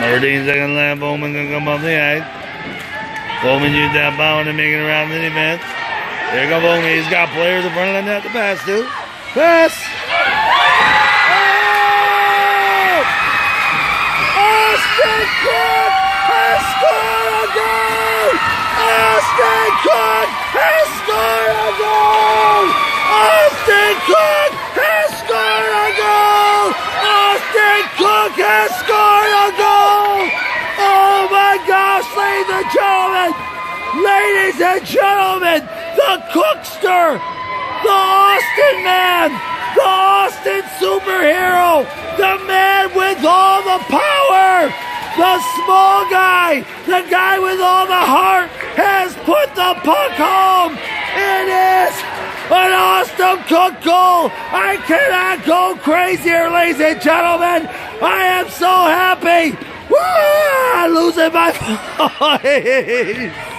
13 second lap. Bowman gonna come off the ice. Bowman used that bound and making around the defense. There goes Bowman. He's got players in front of the net to pass to. Pass. Oh! Austin Cook has scored a goal! Austin Cook has scored a goal! Austin Cook has scored a goal! Austin Cook has scored a goal! Oh my gosh, ladies and gentlemen! Ladies and gentlemen, the Cookster, the Austin man, the Austin superhero, the man with all the power, the small guy, the guy with all the heart has put the puck home. It is an Austin Cook goal. I cannot go crazier, ladies and gentlemen. I am so happy. Woo! I'm losing my voice.